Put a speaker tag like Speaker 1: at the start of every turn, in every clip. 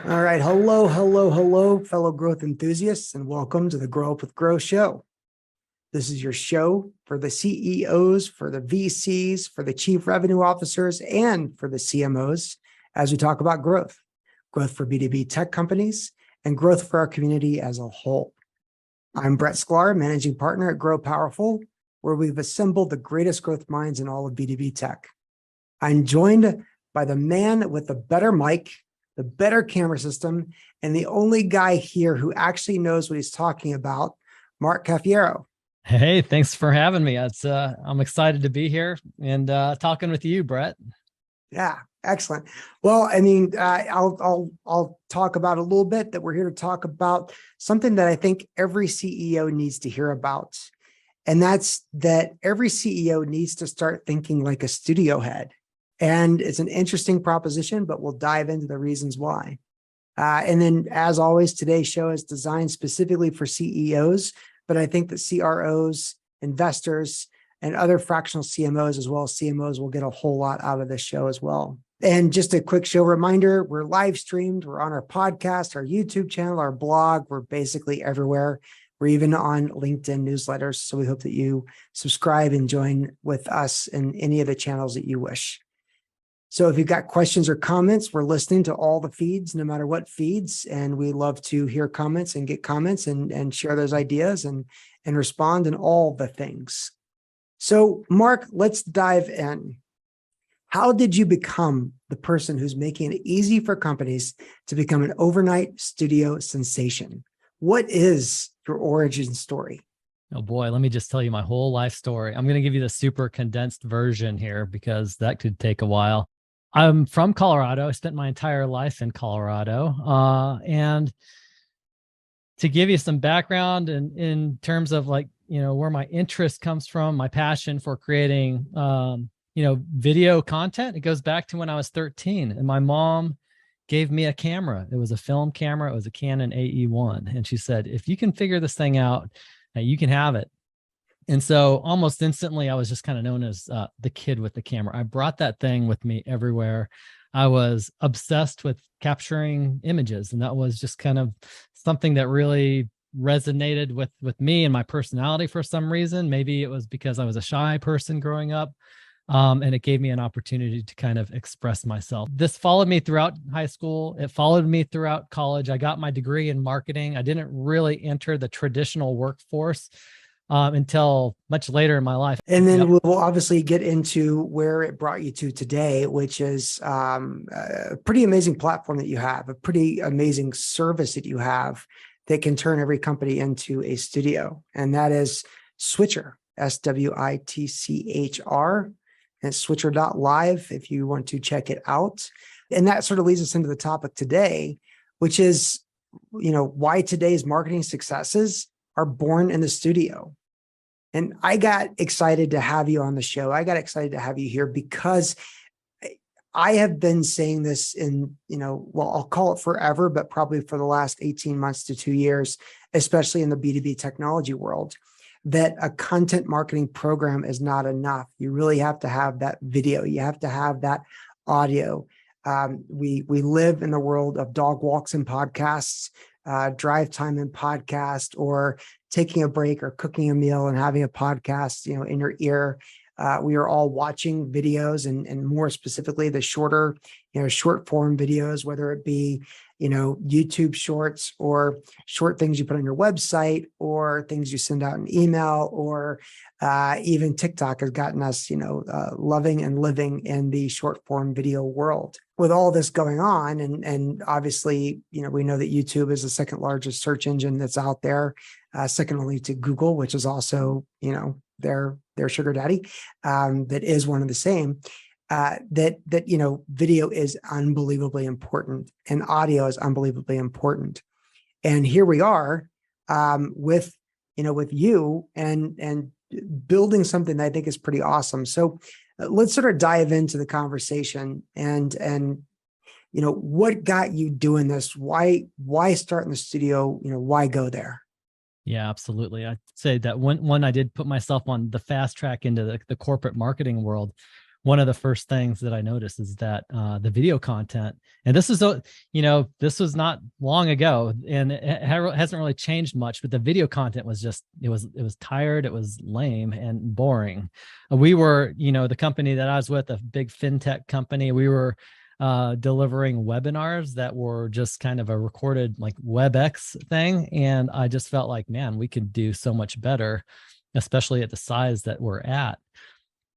Speaker 1: All right. Hello, fellow growth enthusiasts, and welcome to the Grow Up with Grow show. This is your show for the CEOs, for the VCs, for the chief revenue officers, and for the CMOs as we talk about growth for B2B tech companies, and growth for our community as a whole. I'm Brett Sklar, managing partner at Grow Powerful, where we've assembled the greatest growth minds in all of B2B tech. I'm joined by the man with the better mic, the better camera system, and the only guy here who actually knows what he's talking about, Mark Cafiero.
Speaker 2: Hey, thanks for having me. I'm excited to be here and talking with you, Brett.
Speaker 1: Yeah, excellent. Well, I mean, I'll talk about a little bit that we're here to talk about something that I think every CEO needs to hear about. And that's that every CEO needs to start thinking like a studio head. And it's an interesting proposition, but we'll dive into the reasons why. And then, as always, today's show is designed specifically for CEOs, but I think that CROs, investors, and other fractional CMOs, as well as CMOs, will get a whole lot out of this show as well. And just a quick show reminder, we're live streamed. We're on our podcast, our YouTube channel, our blog. We're basically everywhere. We're even on LinkedIn newsletters. So we hope that you subscribe and join with us in any of the channels that you wish. So if you've got questions or comments, we're listening to all the feeds, no matter what feeds, and we love to hear comments and get comments and share those ideas and respond and all the things. So Mark, let's dive in. How did you become the person who's making it easy for companies to become an overnight studio sensation? What is your origin story?
Speaker 2: Oh boy, let me just tell you my whole life story. I'm going to give you the super condensed version here because that could take a while. I'm from Colorado. I spent my entire life in Colorado. And to give you some background in terms of where my interest comes from, my passion for creating, video content, it goes back to when I was 13 and my mom gave me a camera. It was a film camera. It was a Canon AE1. And she said, if you can figure this thing out, you can have it. And so almost instantly, I was just kind of known as the kid with the camera. I brought that thing with me everywhere. I was obsessed with capturing images. And that was just kind of something that really resonated with me and my personality for some reason. Maybe it was because I was a shy person growing up. And it gave me an opportunity to kind of express myself. This followed me throughout high school. It followed me throughout college. I got my degree in marketing. I didn't really enter the traditional workforce until much later in my life.
Speaker 1: And then we'll obviously get into where it brought you to today, which is a pretty amazing platform that you have, a pretty amazing service that you have that can turn every company into a studio. And that is Switchr, SWITCHR. And switchr.live if you want to check it out. And that sort of leads us into the topic today, which is, why today's marketing successes are born in the studio. And I got excited to have you on the show. I got excited to have you here because I have been saying this I'll call it forever, but probably for the last 18 months to 2 years, especially in the B2B technology world, that a content marketing program is not enough. You really have to have that video. You have to have that audio. We live in the world of dog walks and podcasts, drive time and podcast, or taking a break or cooking a meal and having a podcast, in your ear. We are all watching videos and more specifically the shorter, short form videos, whether it be, YouTube shorts or short things you put on your website or things you send out in email, or even TikTok has gotten us, loving and living in the short form video world. With all this going on, and obviously, we know that YouTube is the second largest search engine that's out there, second only to Google, which is also, their sugar daddy, that is one of the same. That video is unbelievably important and audio is unbelievably important. And here we are with you and building something that I think is pretty awesome. So let's sort of dive into the conversation and what got you doing this? Why start in the studio? Why go there?
Speaker 2: Yeah, absolutely. I'd say that when I did put myself on the fast track into the corporate marketing world one of the first things that I noticed is that the video content, and this is, this was not long ago, and it hasn't really changed much, but the video content was just, it was tired, it was lame and boring. We were, the company that I was with, a big fintech company, we were delivering webinars that were just kind of a recorded like WebEx thing. And I just felt like, man, we could do so much better, especially at the size that we're at.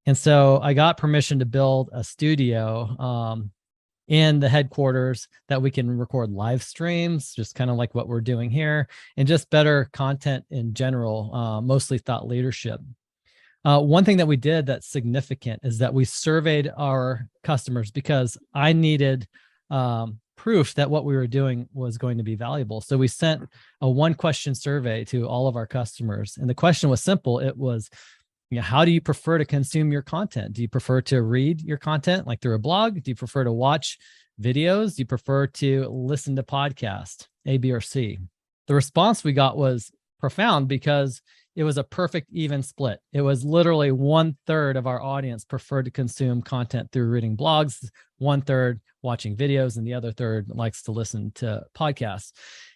Speaker 2: And so I got permission to build a studio in the headquarters that we can record live streams, just kind of like what we're doing here, and just better content in general, mostly thought leadership. One thing that we did that's significant is that we surveyed our customers because I needed proof that what we were doing was going to be valuable. So we sent a 1-question survey to all of our customers. And the question was simple. It was, how do you prefer to consume your content? Do you prefer to read your content like through a blog? Do you prefer to watch videos? Do you prefer to listen to podcasts, A, B, or C? The response we got was profound because it was a perfect even split. It was literally 1/3 of our audience preferred to consume content through reading blogs, 1/3 watching videos, and the other third likes to listen to podcasts.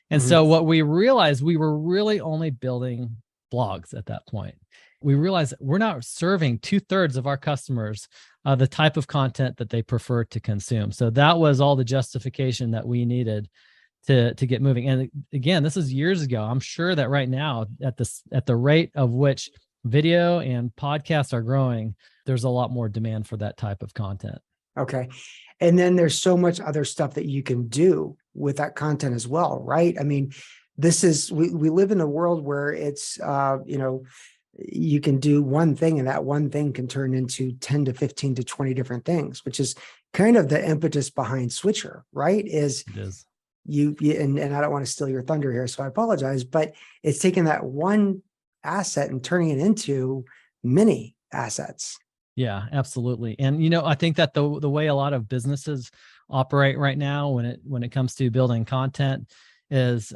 Speaker 2: And so what we realized, we were really only building blogs at that point. We realized that we're not serving 2/3 of our customers the type of content that they prefer to consume. So that was all the justification that we needed to get moving. And again, this is years ago. I'm sure that right now, at the rate of which video and podcasts are growing, there's a lot more demand for that type of content.
Speaker 1: Okay. And then there's so much other stuff that you can do with that content as well, right? I mean, we live in a world where it's, you can do one thing and that one thing can turn into 10 to 15 to 20 different things, which is kind of the impetus behind Switchr, right?
Speaker 2: It is.
Speaker 1: And I don't want to steal your thunder here, so I apologize, but it's taking that one asset and turning it into many assets.
Speaker 2: Yeah, absolutely. And, I think that the way a lot of businesses operate right now when it comes to building content is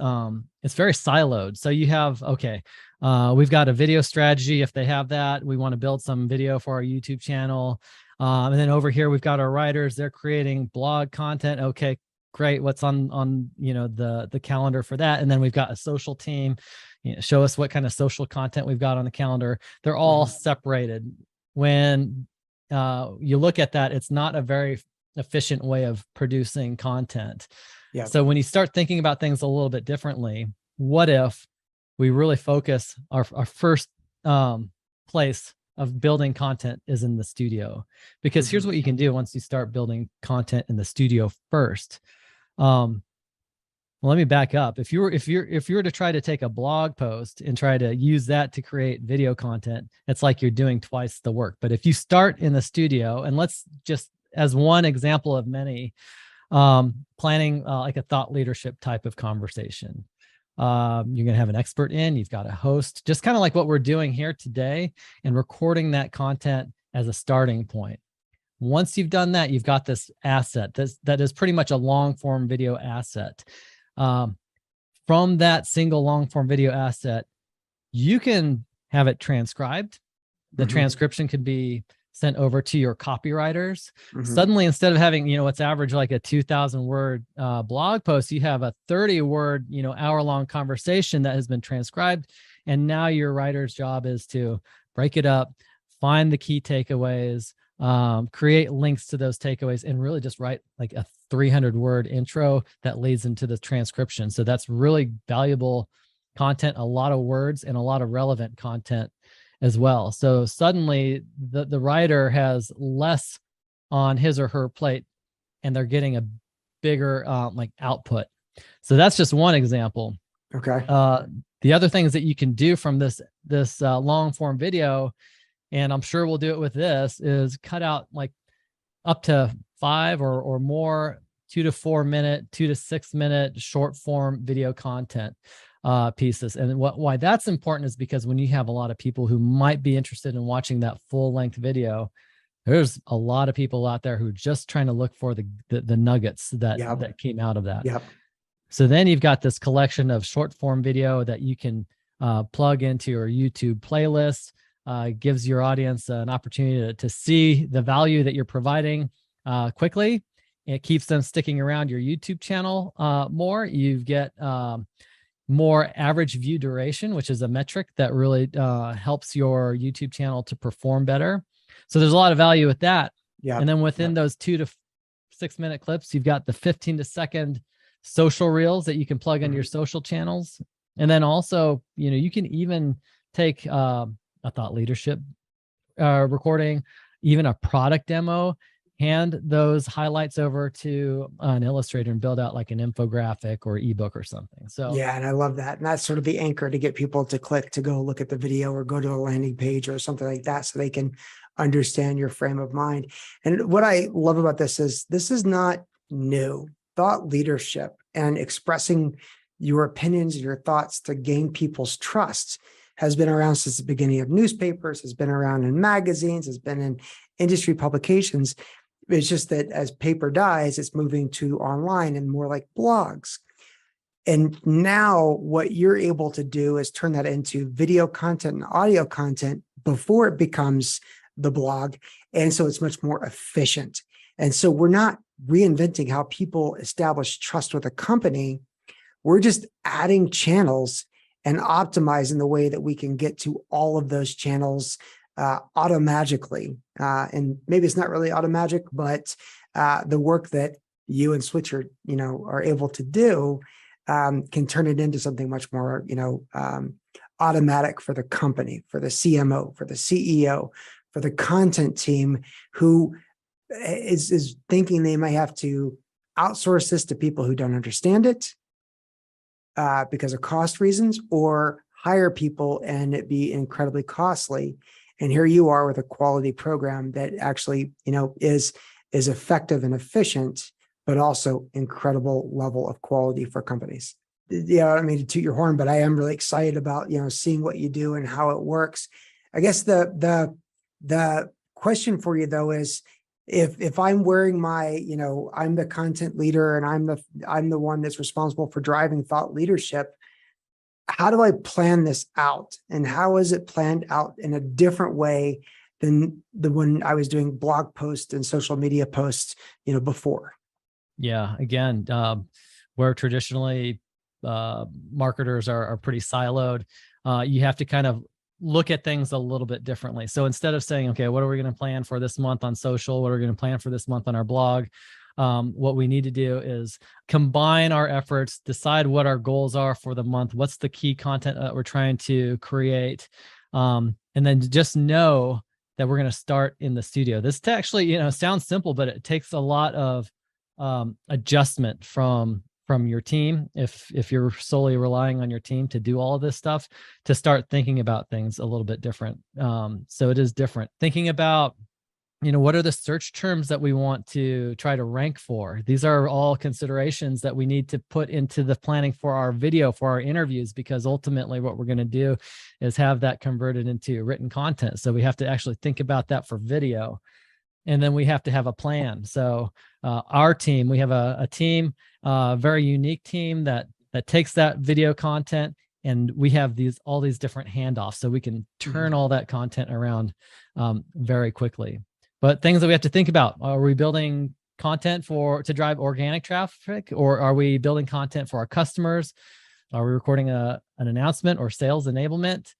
Speaker 2: it's very siloed. So you have, we've got a video strategy. If they have that, we want to build some video for our YouTube channel. And then over here, we've got our writers, they're creating blog content. Okay, great. What's on the calendar for that? And then we've got a social team, show us what kind of social content we've got on the calendar. They're all separated. When you look at that, it's not a very efficient way of producing content. Yeah. So when you start thinking about things a little bit differently, what if we really focus our first place of building content is in the studio? Because here's what you can do once you start building content in the studio first. Well, let me back up. If you were to try to take a blog post and try to use that to create video content, it's like you're doing twice the work. But if you start in the studio, and let's just, as one example of many, planning like a thought leadership type of conversation. You're going to have an expert in, you've got a host, just kind of like what we're doing here today, and recording that content as a starting point. Once you've done that, you've got this asset that is pretty much a long form video asset. From that single long form video asset, you can have it transcribed. The transcription could be sent over to your copywriters. Suddenly, instead of having, what's average like a 2,000 word blog post, you have a 30-word, hour-long conversation that has been transcribed. And now your writer's job is to break it up, find the key takeaways, create links to those takeaways, and really just write like a 300-word intro that leads into the transcription. So that's really valuable content, a lot of words and a lot of relevant content as well. So suddenly the writer has less on his or her plate, and they're getting a bigger like output. So that's just one example.
Speaker 1: Okay.
Speaker 2: The other things that you can do from this long form video, and I'm sure we'll do it with this, is cut out like up to 5 or more 2 to 4 minute, 2 to 6 minute short form video content pieces. And why that's important is because when you have a lot of people who might be interested in watching that full length video, there's a lot of people out there who are just trying to look for the nuggets that came out of that. Yep. So then you've got this collection of short form video that you can plug into your YouTube playlist. gives your audience an opportunity to see the value that you're providing quickly. It keeps them sticking around your YouTube channel more. You get more average view duration, which is a metric that really helps your YouTube channel to perform better. So there's a lot of value with that.
Speaker 1: Yeah.
Speaker 2: And then within those 2 to 6 minute clips, you've got the 15 to second social reels that you can plug into your social channels. And then also, you can even take a thought leadership recording, even a product demo, hand those highlights over to an illustrator and build out like an infographic or ebook or something. So
Speaker 1: yeah, and I love that. And that's sort of the anchor to get people to click to go look at the video or go to a landing page or something like that so they can understand your frame of mind. And what I love about this is not new. Thought leadership and expressing your opinions and your thoughts to gain people's trust has been around since the beginning of newspapers, has been around in magazines, has been in industry publications. It's just that as paper dies, it's moving to online and more like blogs. And now what you're able to do is turn that into video content and audio content before it becomes the blog. And so it's much more efficient. And so we're not reinventing how people establish trust with a company. We're just adding channels and optimizing the way that we can get to all of those channels automagically. And maybe it's not really automagic, but the work that you and Switchr, are able to do can turn it into something much more, automatic for the company, for the CMO, for the CEO, for the content team who is thinking they might have to outsource this to people who don't understand it because of cost reasons, or hire people and it be incredibly costly. And here you are with a quality program that actually, is effective and efficient, but also incredible level of quality for companies. Yeah, I don't mean to toot your horn, but I am really excited about, seeing what you do and how it works. I guess the question for you though is, if I'm wearing my, I'm the content leader and I'm the one that's responsible for driving thought leadership, how do I plan this out? And how is it planned out in a different way than the when I was doing blog posts and social media posts, before?
Speaker 2: Yeah, again, where traditionally marketers are pretty siloed, you have to kind of look at things a little bit differently. So instead of saying, okay, what are we going to plan for this month on social? What are we going to plan for this month on our blog? What we need to do is combine our efforts, decide what our goals are for the month. What's the key content that we're trying to create? And then just know that we're going to start in the studio. This actually, sounds simple, but it takes a lot of adjustment from your team. If you're solely relying on your team to do all of this stuff, to start thinking about things a little bit different. So it is different. Thinking about, what are the search terms that we want to try to rank for? These are all considerations that we need to put into the planning for our video, for our interviews, because ultimately what we're going to do is have that converted into written content. So we have to actually think about that for video. And then we have to have a plan. So our team, we have a team, a very unique team that takes that video content, and we have all these different handoffs, so we can turn all that content around very quickly. But things that we have to think about: are we building content to drive organic traffic, or are we building content for our customers? Are we recording an announcement or sales enablement?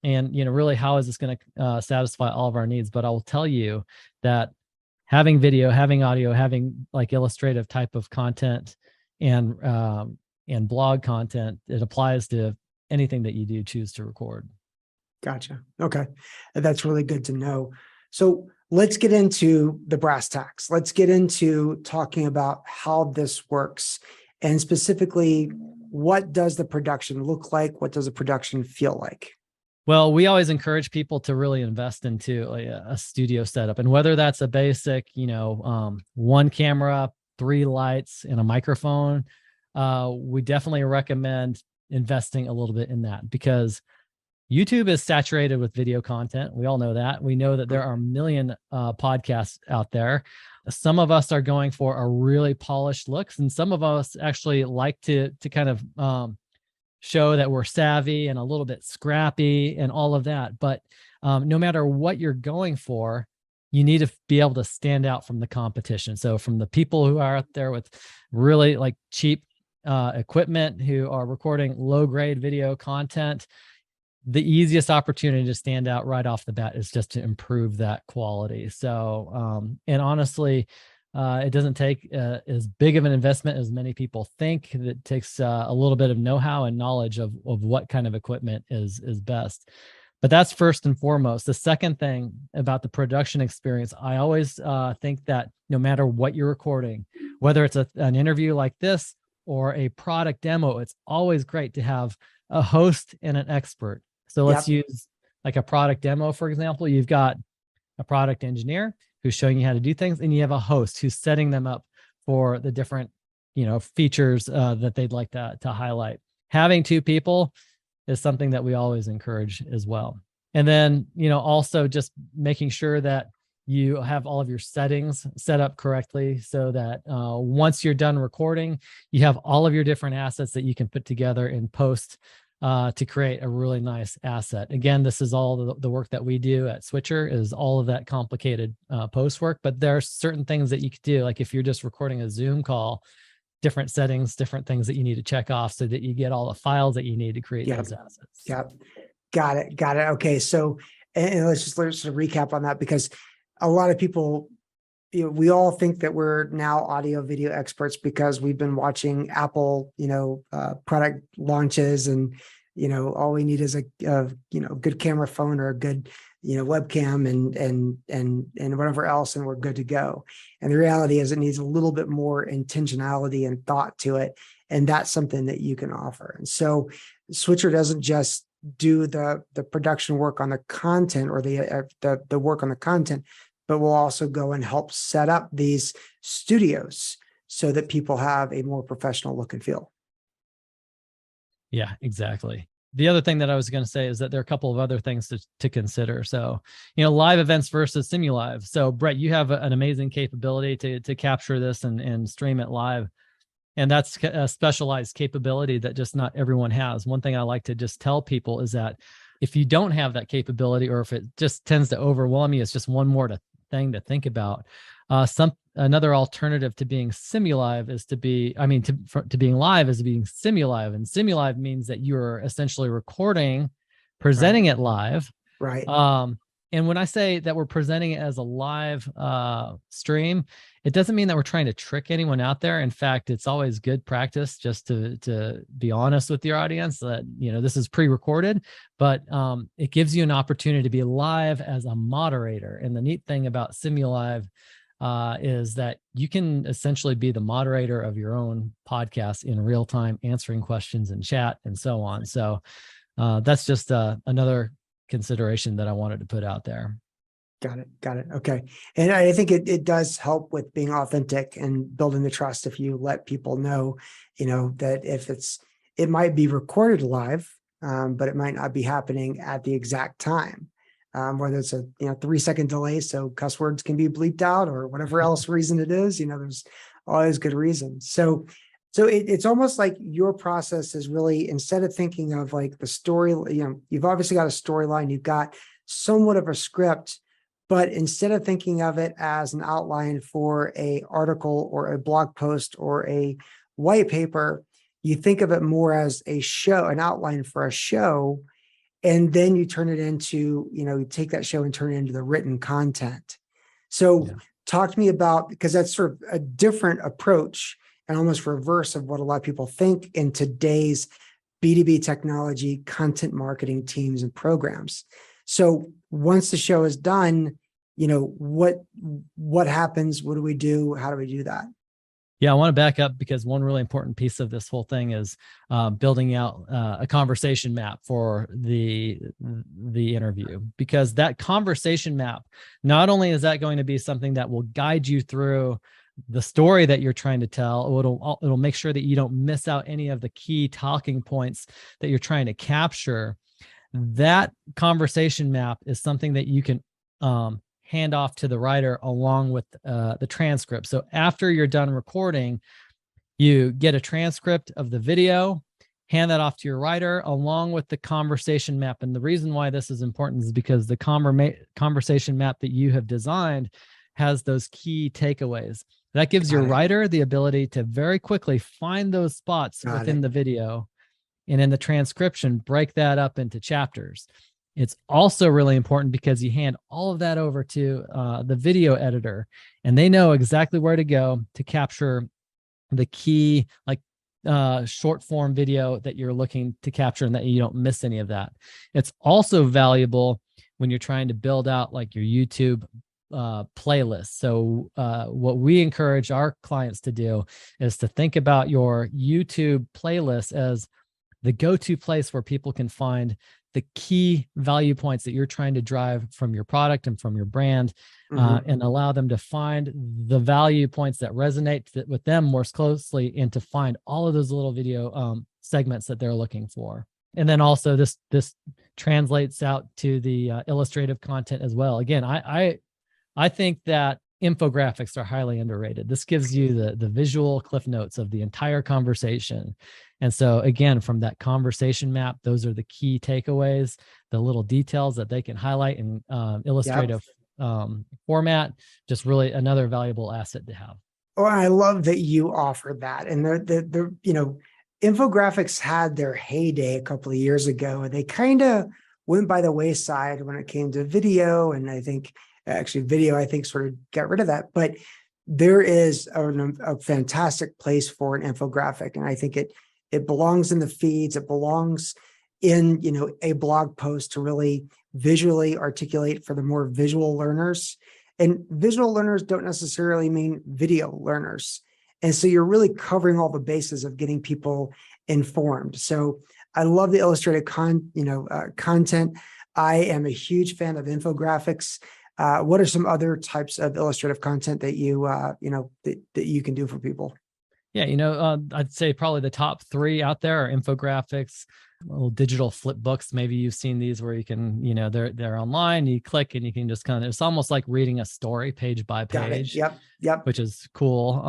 Speaker 2: And, really, how is this going to satisfy all of our needs? But I will tell you that having video, having audio, having like illustrative type of content and blog content, it applies to anything that you do choose to record.
Speaker 1: Gotcha. Okay. That's really good to know. So let's get into the brass tacks. Let's get into talking about how this works, and specifically, what does the production look like? What does the production feel like?
Speaker 2: Well, we always encourage people to really invest into a studio setup, and whether that's a basic, one camera, 3 lights, and a microphone, we definitely recommend investing a little bit in that, because YouTube is saturated with video content. We all know that. We know that there are a million podcasts out there. Some of us are going for a really polished looks, and some of us actually like to kind of show that we're savvy and a little bit scrappy and all of that. But no matter what you're going for, you need to be able to stand out from the competition. So from the people who are out there with really like cheap equipment, who are recording low grade video content, the easiest opportunity to stand out right off the bat is just to improve that quality. So, and honestly, it doesn't take as big of an investment as many people think. It takes a little bit of know-how and knowledge of what kind of equipment is best. But that's first and foremost. The second thing about the production experience, I always think that no matter what you're recording, whether it's an interview like this or a product demo, it's always great to have a host and an expert. So let's use like a product demo, for example. You've got a product engineer who's showing you how to do things, and you have a host who's setting them up for the different, features that they'd like to highlight. Having two people is something that we always encourage as well. And then, also just making sure that you have all of your settings set up correctly so that once you're done recording, you have all of your different assets that you can put together in post to create a really nice asset. Again, this is all the work that we do at Switchr, is all of that complicated post work, but there are certain things that you could do. Like if you're just recording a Zoom call, different settings, different things that you need to check off so that you get all the files that you need to create those assets.
Speaker 1: Yep. Got it. Okay. So, and let's just sort of recap on that, because a lot of people, we all think that we're now audio video experts because we've been watching Apple, product launches, and, all we need is a good camera phone or a good, webcam and whatever else, and we're good to go. And the reality is it needs a little bit more intentionality and thought to it. And that's something that you can offer. And so Switchr doesn't just do the production work on the content, or the work on the content, but we'll also go and help set up these studios so that people have a more professional look and feel.
Speaker 2: Yeah, exactly. The other thing that I was going to say is that there are a couple of other things to consider. So, live events versus simulive. So Brett, you have an amazing capability to capture this and stream it live. And that's a specialized capability that just not everyone has. One thing I like to just tell people is that if you don't have that capability, or if it just tends to overwhelm you, it's just one more thing to think about. Another alternative to being simulive is to being live is being simulive. And simulive means that you're essentially recording, presenting it live.
Speaker 1: Right.
Speaker 2: And when I say that we're presenting it as a live stream, it doesn't mean that we're trying to trick anyone out there. In fact, it's always good practice just to be honest with your audience that, this is pre-recorded, but it gives you an opportunity to be live as a moderator. And the neat thing about simulive is that you can essentially be the moderator of your own podcast in real time, answering questions in chat and so on. So that's just another consideration that I wanted to put out there.
Speaker 1: Got it. Okay. And I think it does help with being authentic and building the trust if you let people know, that if it might be recorded live, but it might not be happening at the exact time. Whether it's a 3-second delay so cuss words can be bleeped out, or whatever else reason it is, there's always good reasons. So it's almost like your process is really, instead of thinking of like the story, you've obviously got a storyline, you've got somewhat of a script, but instead of thinking of it as an outline for a article or a blog post or a white paper, you think of it more as a show, an outline for a show. And then you turn it into, you take that show and turn it into the written content. So talk to me about, because that's sort of a different approach and almost reverse of what a lot of people think in today's B2B technology, content marketing teams and programs. So once the show is done, what happens? What do we do? How do we do that?
Speaker 2: Yeah, I want to back up because one really important piece of this whole thing is building out a conversation map for the interview, because that conversation map, not only is that going to be something that will guide you through the story that you're trying to tell, it'll make sure that you don't miss out any of the key talking points that you're trying to capture. That conversation map is something that you can hand off to the writer along with the transcript. So after you're done recording, you get a transcript of the video, hand that off to your writer along with the conversation map. And the reason why this is important is because the conversation map that you have designed has those key takeaways. That gives your writer the ability to very quickly find those spots within the video, and in the transcription, break that up into chapters. It's also really important because you hand all of that over to the video editor, and they know exactly where to go to capture the key, like short form video that you're looking to capture, and that you don't miss any of that. It's also valuable when you're trying to build out like your YouTube playlist. So what we encourage our clients to do is to think about your YouTube playlist as the go-to place where people can find the key value points that you're trying to drive from your product and from your brand, and allow them to find the value points that resonate with them more closely, and to find all of those little video segments that they're looking for. And then also this translates out to the illustrative content as well. Again, I think that infographics are highly underrated. This gives you the visual cliff notes of the entire conversation. And so again, from that conversation map, those are the key takeaways, the little details that they can highlight in illustrative format. Just really another valuable asset to have.
Speaker 1: Oh, I love that you offer that. And infographics had their heyday a couple of years ago, and they kind of went by the wayside when it came to video. And I think actually video, sort of got rid of that. But there is a fantastic place for an infographic. And I think it belongs in the feeds. It belongs in, a blog post to really visually articulate for the more visual learners. And visual learners don't necessarily mean video learners. And so you're really covering all the bases of getting people informed. So I love the illustrated content. I am a huge fan of infographics. What are some other types of illustrative content that that you can do for people?
Speaker 2: Yeah, I'd say probably the top three out there are infographics, little digital flip books. Maybe you've seen these where you can, they're online, you click and you can just it's almost like reading a story page by page.
Speaker 1: Yep.
Speaker 2: Which is cool.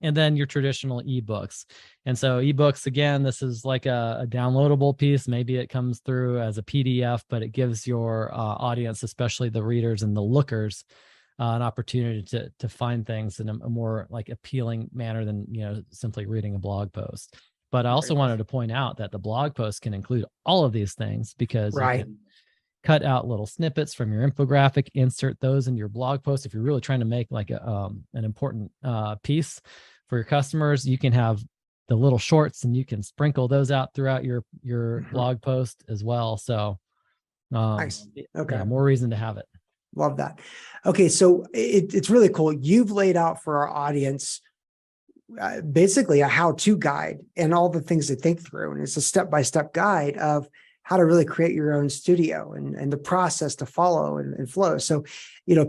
Speaker 2: And then your traditional ebooks. And so ebooks, again, this is like a downloadable piece. Maybe it comes through as a PDF, but it gives your audience, especially the readers and the lookers, an opportunity to find things in a more like appealing manner than simply reading a blog post. But I also wanted to point out that the blog post can include all of these things, because you can cut out little snippets from your infographic, insert those into your blog post. If you're really trying to make like an important piece for your customers, you can have the little shorts and you can sprinkle those out throughout your blog post as well. So
Speaker 1: nice. Okay.
Speaker 2: Yeah, more reason to have it.
Speaker 1: Love that. Okay. So it's really cool. You've laid out for our audience basically a how-to guide and all the things to think through. And it's a step-by-step guide of how to really create your own studio and the process to follow and flow. So,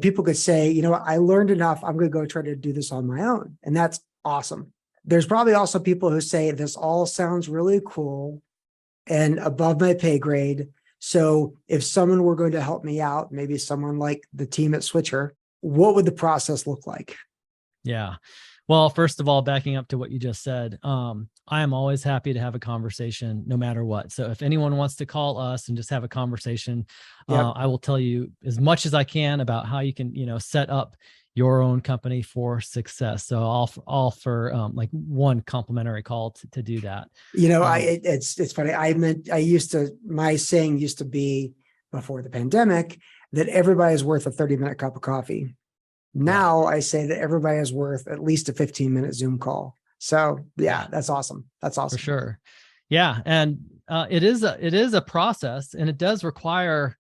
Speaker 1: people could say, I learned enough, I'm going to go try to do this on my own. And that's awesome. There's probably also people who say this all sounds really cool and above my pay grade. So if someone were going to help me out, maybe someone like the team at Switchr, what would the process look like?
Speaker 2: Yeah. Well, first of all, backing up to what you just said, I am always happy to have a conversation no matter what. So if anyone wants to call us and just have a conversation, I will tell you as much as I can about how you can, set up your own company for success. So all for like one complimentary call to do that.
Speaker 1: It's funny. My saying used to be before the pandemic that everybody is worth a 30-minute cup of coffee. Now I say that everybody is worth at least a 15-minute Zoom call. So that's awesome. That's awesome.
Speaker 2: For sure. Yeah. And it is a process, and it does require,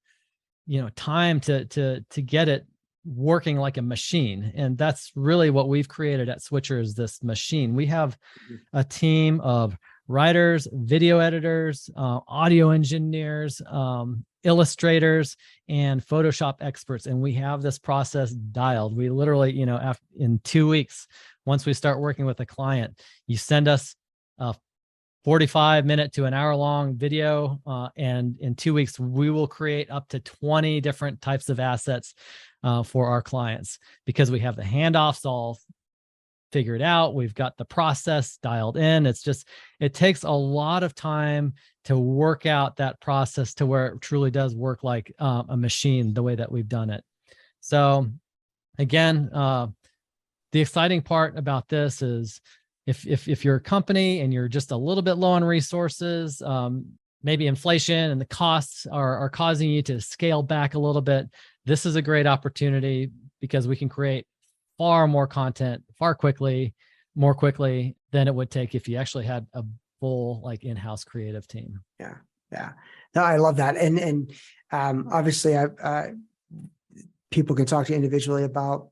Speaker 2: time to get it working like a machine. And that's really what we've created at Switchr, is this machine. We have a team of writers, video editors, audio engineers, illustrators, and Photoshop experts. And we have this process dialed. We literally, in 2 weeks, once we start working with a client, you send us a 45-minute to an hour-long video, and in 2 weeks, we will create up to 20 different types of assets for our clients, because we have the handoffs all figured out. We've got the process dialed in. It takes a lot of time to work out that process to where it truly does work like a machine, the way that we've done it. So again, the exciting part about this is if you're a company and you're just a little bit low on resources, maybe inflation and the costs are causing you to scale back a little bit, this is a great opportunity because we can create far more content more quickly than it would take if you actually had a full like in-house creative team.
Speaker 1: Yeah. Yeah. No, I love that. And obviously people can talk to you individually about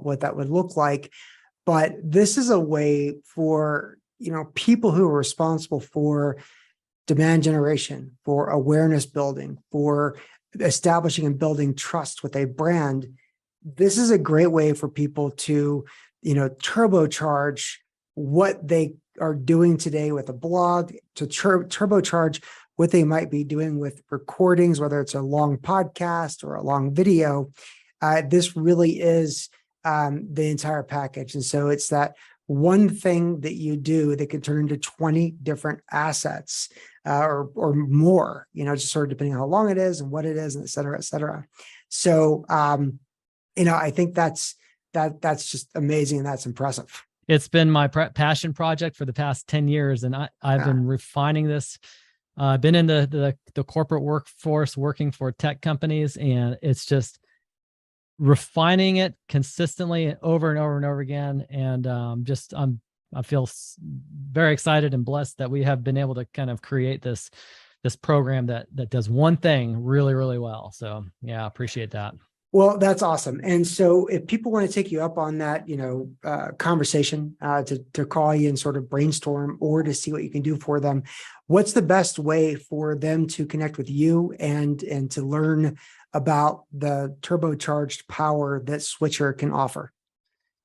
Speaker 1: what that would look like, but this is a way for, people who are responsible for demand generation, for awareness building, for establishing and building trust with a brand. This is a great way for people to, turbocharge what they are doing today with a blog, to turbocharge what they might be doing with recordings, whether it's a long podcast or a long video. This really is the entire package. And so it's that one thing that you do that can turn into 20 different assets or more, just sort of depending on how long it is and what it is, and et cetera, et cetera. So, I think that's just amazing and that's impressive.
Speaker 2: It's been my passion project for the past 10 years. And I've been refining this. I've been in the corporate workforce working for tech companies, and it's just refining it consistently over and over and over again. And I feel very excited and blessed that we have been able to kind of create this program that does one thing really, really well. So yeah, I appreciate that.
Speaker 1: Well, that's awesome. And so if people want to take you up on that, conversation to call you and sort of brainstorm or to see what you can do for them, what's the best way for them to connect with you and to learn about the turbocharged power that Switchr can offer?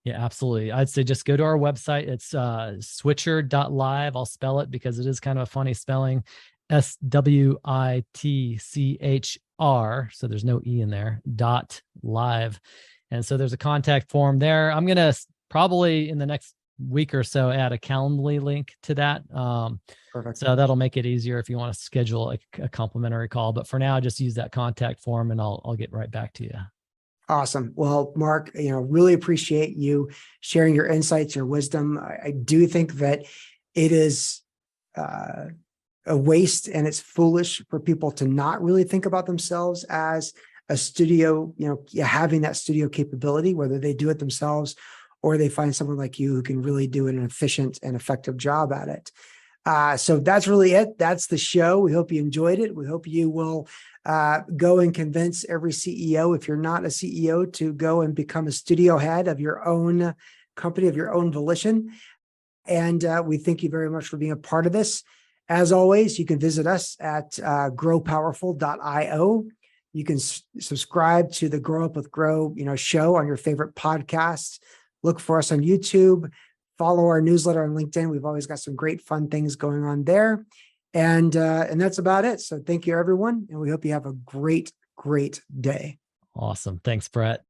Speaker 2: Yeah, absolutely. I'd say just go to our website. It's switchr.live. I'll spell it because it is kind of a funny spelling. SWITCHR. So there's no E in there, .live. And so there's a contact form there. I'm going to probably in the next week or so add a Calendly link to that.
Speaker 1: Perfect.
Speaker 2: So that'll make it easier if you want to schedule a complimentary call. But for now, just use that contact form and I'll get right back to you.
Speaker 1: Awesome. Well, Mark, really appreciate you sharing your insights, your wisdom. I do think that it is a waste and it's foolish for people to not really think about themselves as a studio, having that studio capability, whether they do it themselves or they find someone like you who can really do an efficient and effective job at it. So that's really it. That's the show. We hope you enjoyed it. We hope you will go and convince every CEO, if you're not a CEO, to go and become a studio head of your own company, of your own volition. And we thank you very much for being a part of this. As always, you can visit us at growpowerful.io. You can subscribe to the Grow Up with Grow, show on your favorite podcast. Look for us on YouTube. Follow our newsletter on LinkedIn. We've always got some great fun things going on there. And that's about it. So thank you, everyone. And we hope you have a great, great day.
Speaker 2: Awesome. Thanks, Brett.